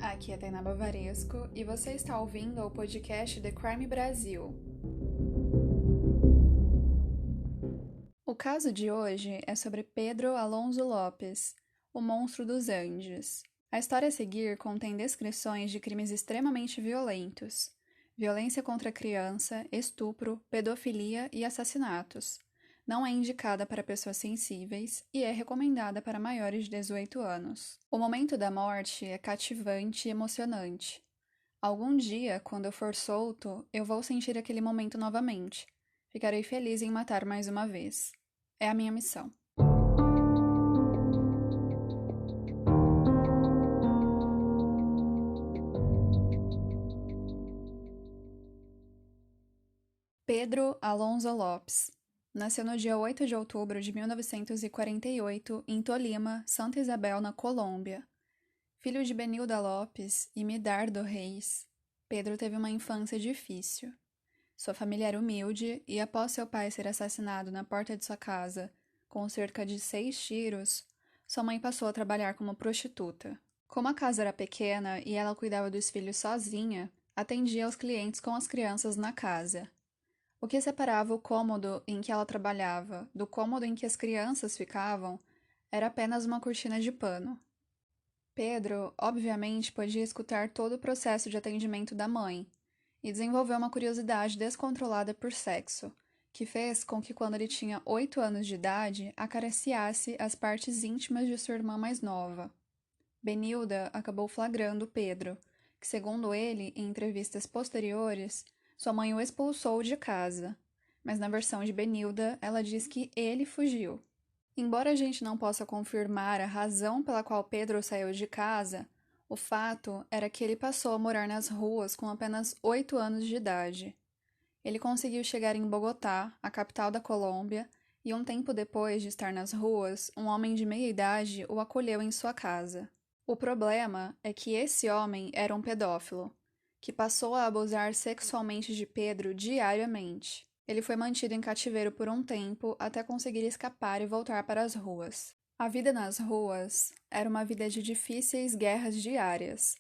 Aqui é Tainá Bavaresco e você está ouvindo o podcast The Crime Brasil. O caso de hoje é sobre Pedro Alonso Lopes, o monstro dos Andes. A história a seguir contém descrições de crimes extremamente violentos, violência contra a criança, estupro, pedofilia e assassinatos. Não é indicada para pessoas sensíveis e é recomendada para maiores de 18 anos. O momento da morte é cativante e emocionante. Algum dia, quando eu for solto, eu vou sentir aquele momento novamente. Ficarei feliz em matar mais uma vez. É a minha missão. Pedro Alonso Lopes nasceu no dia 8 de outubro de 1948 em Tolima, Santa Isabel, na Colômbia. Filho de Benilda Lopes e Midardo Reis, Pedro teve uma infância difícil. Sua família era humilde e, após seu pai ser assassinado na porta de sua casa, com cerca de 6 tiros, sua mãe passou a trabalhar como prostituta. Como a casa era pequena e ela cuidava dos filhos sozinha, atendia aos clientes com as crianças na casa. O que separava o cômodo em que ela trabalhava do cômodo em que as crianças ficavam era apenas uma cortina de pano. Pedro, obviamente, podia escutar todo o processo de atendimento da mãe e desenvolveu uma curiosidade descontrolada por sexo, que fez com que, quando ele tinha 8 anos de idade, acariciasse as partes íntimas de sua irmã mais nova. Benilda acabou flagrando Pedro, que, segundo ele, em entrevistas posteriores, sua mãe o expulsou de casa, mas na versão de Benilda, ela diz que ele fugiu. Embora a gente não possa confirmar a razão pela qual Pedro saiu de casa, o fato era que ele passou a morar nas ruas com apenas 8 anos de idade. Ele conseguiu chegar em Bogotá, a capital da Colômbia, e um tempo depois de estar nas ruas, um homem de meia idade o acolheu em sua casa. O problema é que esse homem era um pedófilo, que passou a abusar sexualmente de Pedro diariamente. Ele foi mantido em cativeiro por um tempo até conseguir escapar e voltar para as ruas. A vida nas ruas era uma vida de difíceis guerras diárias.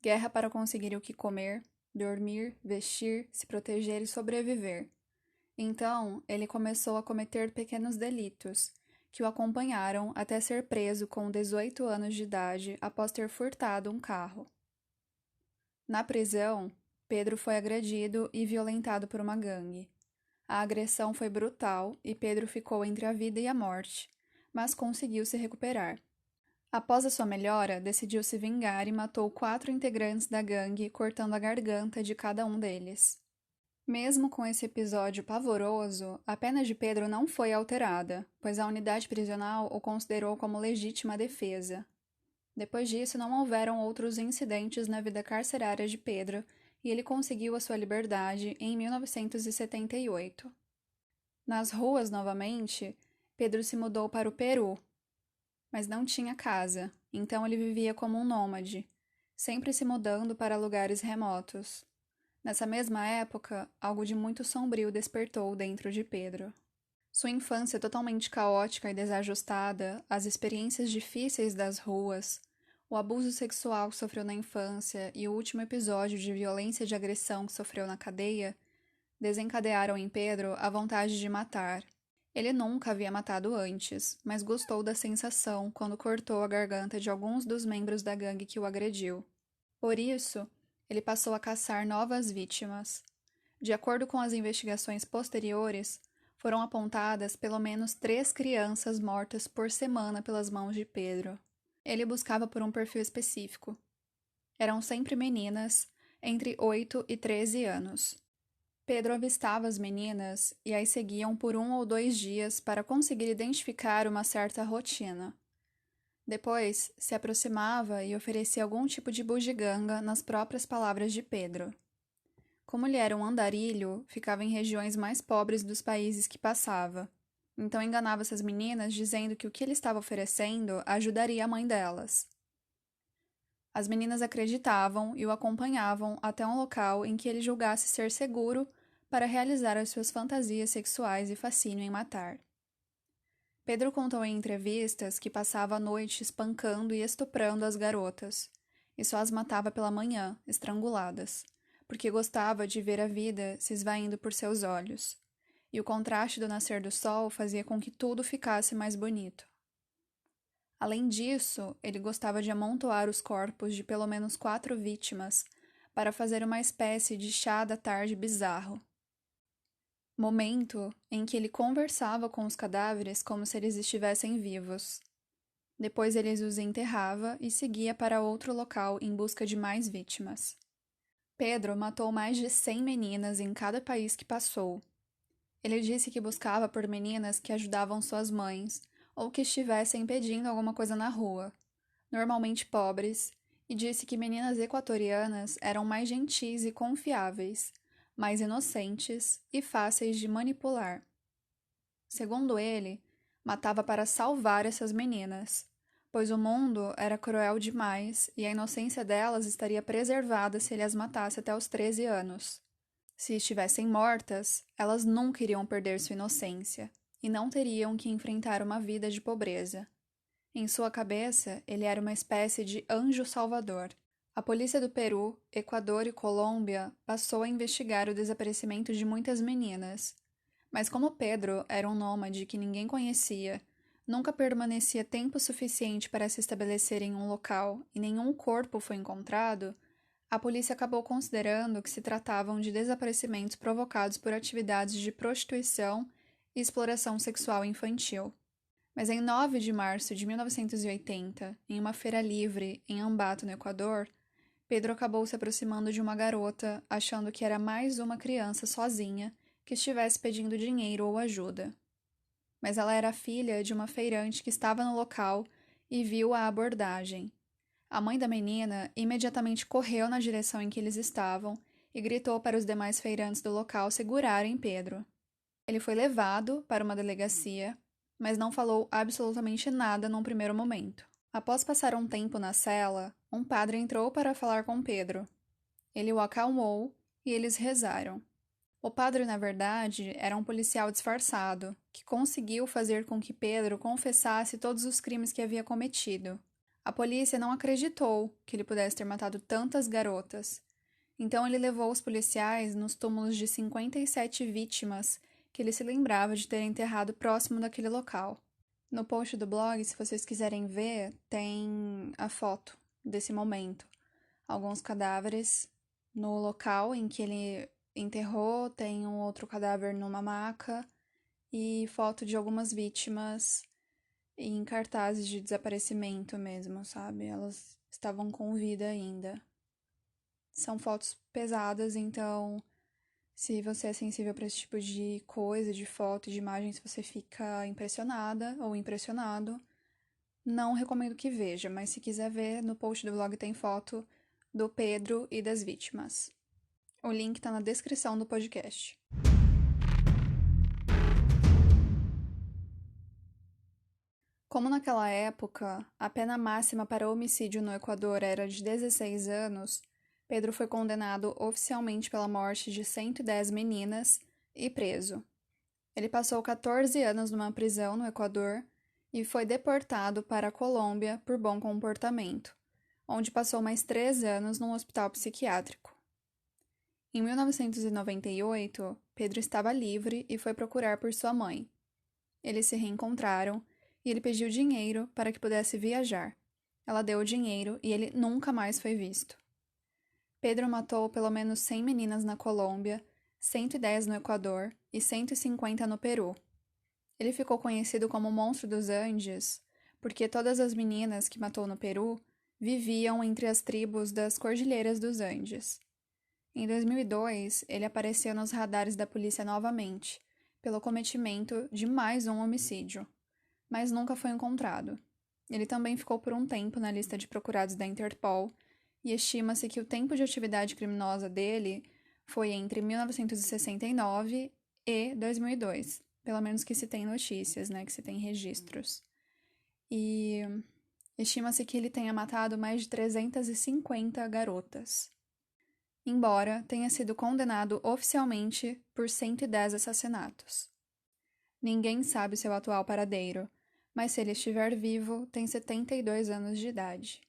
Guerra para conseguir o que comer, dormir, vestir, se proteger e sobreviver. Então, ele começou a cometer pequenos delitos, que o acompanharam até ser preso com 18 anos de idade após ter furtado um carro. Na prisão, Pedro foi agredido e violentado por uma gangue. A agressão foi brutal e Pedro ficou entre a vida e a morte, mas conseguiu se recuperar. Após a sua melhora, decidiu se vingar e matou 4 integrantes da gangue, cortando a garganta de cada um deles. Mesmo com esse episódio pavoroso, a pena de Pedro não foi alterada, pois a unidade prisional o considerou como legítima defesa. Depois disso, não houveram outros incidentes na vida carcerária de Pedro e ele conseguiu a sua liberdade em 1978. Nas ruas, novamente, Pedro se mudou para o Peru, mas não tinha casa, então ele vivia como um nômade, sempre se mudando para lugares remotos. Nessa mesma época, algo de muito sombrio despertou dentro de Pedro. Sua infância totalmente caótica e desajustada, as experiências difíceis das ruas, o abuso sexual que sofreu na infância e o último episódio de violência e de agressão que sofreu na cadeia desencadearam em Pedro a vontade de matar. Ele nunca havia matado antes, mas gostou da sensação quando cortou a garganta de alguns dos membros da gangue que o agrediu. Por isso, ele passou a caçar novas vítimas. De acordo com as investigações posteriores, foram apontadas pelo menos 3 crianças mortas por semana pelas mãos de Pedro. Ele buscava por um perfil específico. Eram sempre meninas, entre 8 e 13 anos. Pedro avistava as meninas e as seguiam por 1 ou 2 dias para conseguir identificar uma certa rotina. Depois, se aproximava e oferecia algum tipo de bugiganga nas próprias palavras de Pedro. Como ele era um andarilho, ficava em regiões mais pobres dos países que passava. Então enganava essas meninas dizendo que o que ele estava oferecendo ajudaria a mãe delas. As meninas acreditavam e o acompanhavam até um local em que ele julgasse ser seguro para realizar as suas fantasias sexuais e fascínio em matar. Pedro contou em entrevistas que passava a noite espancando e estuprando as garotas, e só as matava pela manhã, estranguladas, porque gostava de ver a vida se esvaindo por seus olhos, e o contraste do nascer do sol fazia com que tudo ficasse mais bonito. Além disso, ele gostava de amontoar os corpos de pelo menos 4 vítimas para fazer uma espécie de chá da tarde bizarro. Momento em que ele conversava com os cadáveres como se eles estivessem vivos. Depois ele os enterrava e seguia para outro local em busca de mais vítimas. Pedro matou mais de 100 meninas em cada país que passou. Ele disse que buscava por meninas que ajudavam suas mães ou que estivessem pedindo alguma coisa na rua, normalmente pobres, e disse que meninas equatorianas eram mais gentis e confiáveis, mais inocentes e fáceis de manipular. Segundo ele, matava para salvar essas meninas, pois o mundo era cruel demais e a inocência delas estaria preservada se ele as matasse até os 13 anos. Se estivessem mortas, elas nunca iriam perder sua inocência e não teriam que enfrentar uma vida de pobreza. Em sua cabeça, ele era uma espécie de anjo salvador. A polícia do Peru, Equador e Colômbia passou a investigar o desaparecimento de muitas meninas. Mas como Pedro era um nômade que ninguém conhecia, nunca permanecia tempo suficiente para se estabelecer em um local e nenhum corpo foi encontrado, a polícia acabou considerando que se tratavam de desaparecimentos provocados por atividades de prostituição e exploração sexual infantil. Mas em 9 de março de 1980, em uma feira livre em Ambato, no Equador, Pedro acabou se aproximando de uma garota, achando que era mais uma criança sozinha que estivesse pedindo dinheiro ou ajuda. Mas ela era filha de uma feirante que estava no local e viu a abordagem. A mãe da menina imediatamente correu na direção em que eles estavam e gritou para os demais feirantes do local segurarem Pedro. Ele foi levado para uma delegacia, mas não falou absolutamente nada num primeiro momento. Após passar um tempo na cela, um padre entrou para falar com Pedro. Ele o acalmou e eles rezaram. O padre, na verdade, era um policial disfarçado, que conseguiu fazer com que Pedro confessasse todos os crimes que havia cometido. A polícia não acreditou que ele pudesse ter matado tantas garotas. Então ele levou os policiais nos túmulos de 57 vítimas que ele se lembrava de ter enterrado próximo daquele local. No post do blog, se vocês quiserem ver, tem a foto desse momento. Alguns cadáveres no local em que ele enterrou, tem um outro cadáver numa maca e foto de algumas vítimas em cartazes de desaparecimento mesmo, sabe? Elas estavam com vida ainda. São fotos pesadas, então se você é sensível para esse tipo de coisa, de foto, de imagem, se você fica impressionada ou impressionado, não recomendo que veja, mas se quiser ver, no post do blog tem foto do Pedro e das vítimas. O link está na descrição do podcast. Como naquela época, a pena máxima para homicídio no Equador era de 16 anos, Pedro foi condenado oficialmente pela morte de 110 meninas e preso. Ele passou 14 anos numa prisão no Equador e foi deportado para a Colômbia por bom comportamento, onde passou mais 3 anos num hospital psiquiátrico. Em 1998, Pedro estava livre e foi procurar por sua mãe. Eles se reencontraram e ele pediu dinheiro para que pudesse viajar. Ela deu o dinheiro e ele nunca mais foi visto. Pedro matou pelo menos 100 meninas na Colômbia, 110 no Equador e 150 no Peru. Ele ficou conhecido como o Monstro dos Andes porque todas as meninas que matou no Peru viviam entre as tribos das Cordilheiras dos Andes. Em 2002, ele apareceu nos radares da polícia novamente, pelo cometimento de mais um homicídio, mas nunca foi encontrado. Ele também ficou por um tempo na lista de procurados da Interpol, e estima-se que o tempo de atividade criminosa dele foi entre 1969 e 2002, pelo menos que se tem notícias, né, que se tem registros. E estima-se que ele tenha matado mais de 350 garotas, embora tenha sido condenado oficialmente por 110 assassinatos. Ninguém sabe seu atual paradeiro, mas se ele estiver vivo, tem 72 anos de idade.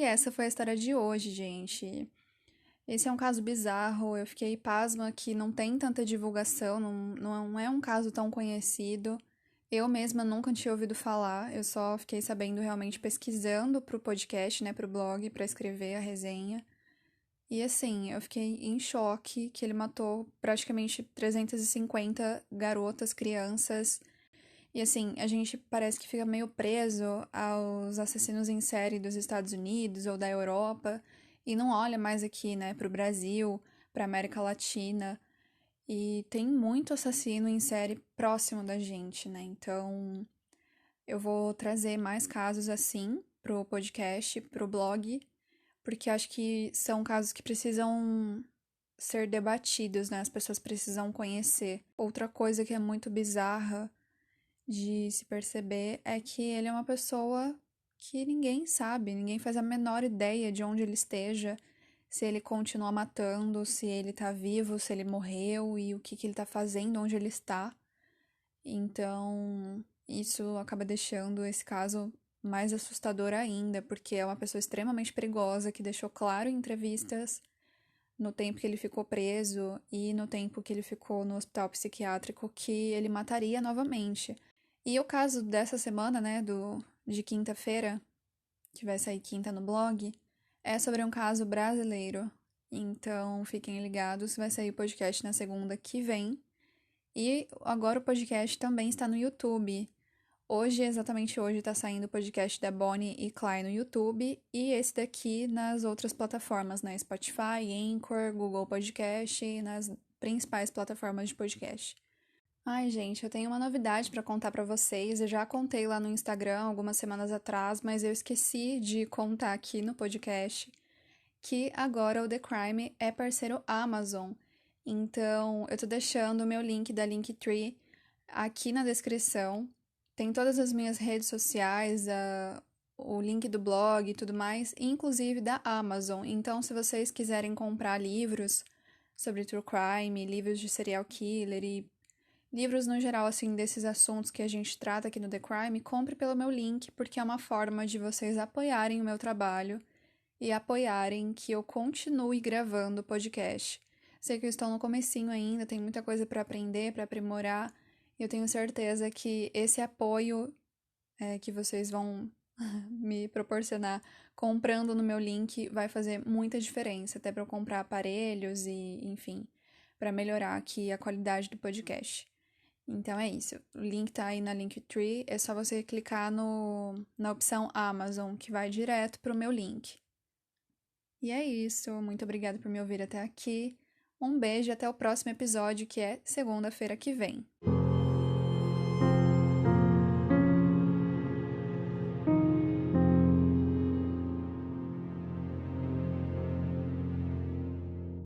E essa foi a história de hoje, gente. Esse é um caso bizarro, eu fiquei pasma que não tem tanta divulgação, não é um caso tão conhecido. Eu mesma nunca tinha ouvido falar, eu só fiquei sabendo realmente pesquisando pro podcast, né, pro blog, pra escrever a resenha. E assim, eu fiquei em choque que ele matou praticamente 350 garotas, crianças. E assim, a gente parece que fica meio preso aos assassinos em série dos Estados Unidos ou da Europa e não olha mais aqui, né, pro Brasil, pra América Latina. E tem muito assassino em série próximo da gente, né? Então, eu vou trazer mais casos assim pro podcast, pro blog, porque acho que são casos que precisam ser debatidos, né? As pessoas precisam conhecer. Outra coisa que é muito bizarra de se perceber é que ele é uma pessoa que ninguém sabe, ninguém faz a menor ideia de onde ele esteja, se ele continua matando, se ele tá vivo, se ele morreu e o que que ele tá fazendo, onde ele está. Então, isso acaba deixando esse caso mais assustador ainda, porque é uma pessoa extremamente perigosa que deixou claro em entrevistas no tempo que ele ficou preso e no tempo que ele ficou no hospital psiquiátrico que ele mataria novamente. E o caso dessa semana, né, de quinta-feira, que vai sair quinta no blog, é sobre um caso brasileiro. Então, fiquem ligados, vai sair o podcast na segunda que vem. E agora o podcast também está no YouTube. Hoje, exatamente hoje, está saindo o podcast da Bonnie e Clyde no YouTube e esse daqui nas outras plataformas, né? Spotify, Anchor, Google Podcast e nas principais plataformas de podcast. Ai, gente, eu tenho uma novidade pra contar pra vocês. Eu já contei lá no Instagram algumas semanas atrás, mas eu esqueci de contar aqui no podcast que agora o The Crime é parceiro Amazon. Então, eu tô deixando o meu link da Linktree aqui na descrição. Tem todas as minhas redes sociais, o link do blog e tudo mais, inclusive da Amazon. Então, se vocês quiserem comprar livros sobre true crime, livros de serial killer e livros no geral, assim, desses assuntos que a gente trata aqui no The Crime, compre pelo meu link, porque é uma forma de vocês apoiarem o meu trabalho e apoiarem que eu continue gravando o podcast. Sei que eu estou no comecinho ainda, tem muita coisa para aprender, para aprimorar, e eu tenho certeza que esse apoio que vocês vão me proporcionar comprando no meu link vai fazer muita diferença, até para eu comprar aparelhos e, enfim, para melhorar aqui a qualidade do podcast. Então é isso. O link tá aí na Linktree. É só você clicar na opção Amazon, que vai direto pro meu link. E é isso. Muito obrigada por me ouvir até aqui. Um beijo e até o próximo episódio, que é segunda-feira que vem.